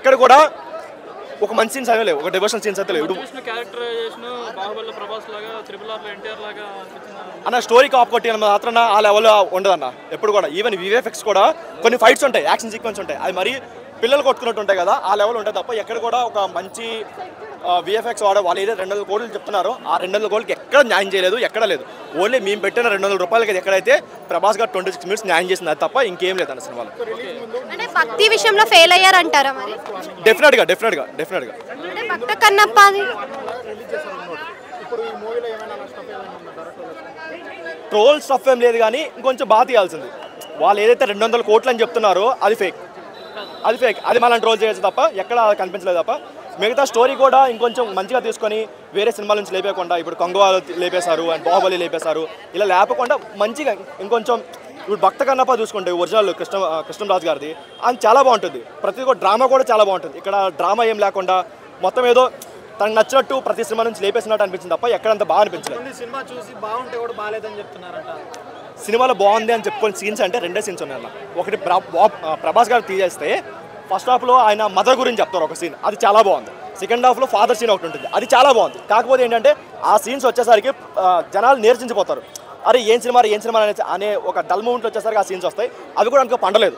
ఇక్కడ కూడా ఒక మంచి సీన్స్ అనేవి లేవు, ఒక డివోషనల్ సీన్స్ అయితే లేవు. అన్న స్టోరీ కాప్ కొట్టి మాత్రం ఆ లెవెల్లో ఉండదన్న ఎప్పుడు కూడా. ఈవెన్ విఎఫ్ఎక్స్ కూడా కొన్ని ఫైట్స్ ఉంటాయి, యాక్షన్ సీక్వెన్స్ ఉంటాయి, అది మరి పిల్లలు కొట్టుకున్నట్టు ఉంటాయి కదా, ఆ లెవెల్ ఉంటుంది తప్ప ఎక్కడ కూడా ఒక మంచి విఎఫ్ఎక్స్ వాళ్ళు ఏదైతే 200 కోట్లు చెప్తున్నారో ఆ 200 కోట్లకి ఎక్కడ న్యాయం చేయలేదు, ఎక్కడ లేదు. ఓన్లీ మేము పెట్టిన 200 రూపాయలకి ఎక్కడైతే ప్రభాస్ గారు 26 మినిట్స్ న్యాయం చేసింది, అది తప్ప ఇంకేం లేదన్న సినిమాలో. అంటే భక్తి విషయంలో ఫెయిల్ అయ్యారంటారా మరి? డెఫినెట్గా అంటే భక్త కన్నప్ప అది ట్రోల్ స్టఫ్ ఏం లేదు, కానీ ఇంకొంచెం బాగా తీయాల్సింది. వాళ్ళు ఏదైతే 200 కోట్లు అని చెప్తున్నారో అది ఫేక్, అది మనం ట్రోల్ చేయొచ్చు తప్ప ఎక్కడ కనిపించలేదు తప్ప. మిగతా స్టోరీ కూడా ఇంకొంచెం మంచిగా తీసుకొని వేరే సినిమాల నుంచి లేపేయకుండా, ఇప్పుడు కొంగవాళ్ళు లేపేశారు అండ్ బాహుబలి లేపేశారు, ఇలా లేపకుండా మంచిగా ఇంకొంచెం ఇప్పుడు భక్త కన్నప్ప చూసుకుంటే ఒరిజినల్ కృష్ణరాజు గారిది అది చాలా బాగుంటుంది. ప్రతి ఒక్క డ్రామా కూడా చాలా బాగుంటుంది. ఇక్కడ డ్రామా ఏం లేకుండా మొత్తం ఏదో తనకు నచ్చినట్టు ప్రతి సినిమా నుంచి లేపేసినట్టు అనిపించింది తప్ప ఎక్కడంత బాగా అనిపించలేదు. సినిమా చూసి బాగుంటే కూడా బాగాలేదని చెప్తున్నారంట. సినిమాలో బాగుంది అని చెప్పుకొని సీన్స్ అంటే 2 సీన్స్ ఉన్నాయి అన్న. ఒకటి ప్రభాస్ గారు తీసేస్తే ఫస్ట్ హాఫ్లో ఆయన మదర్ గురించి చెప్తారు ఒక సీన్, అది చాలా బాగుంది. సెకండ్ హాఫ్లో ఫాదర్ సీన్ ఒకటి ఉంటుంది, అది చాలా బాగుంది. కాకపోతే ఏంటంటే ఆ సీన్స్ వచ్చేసరికి జనాలు నేర్చించిపోతారు, అరే ఏం సినిమా అనే ఒక డల్ మూమెంట్ వచ్చేసరికి ఆ సీన్స్ వస్తాయి, అవి కూడా అనుకో పండలేదు.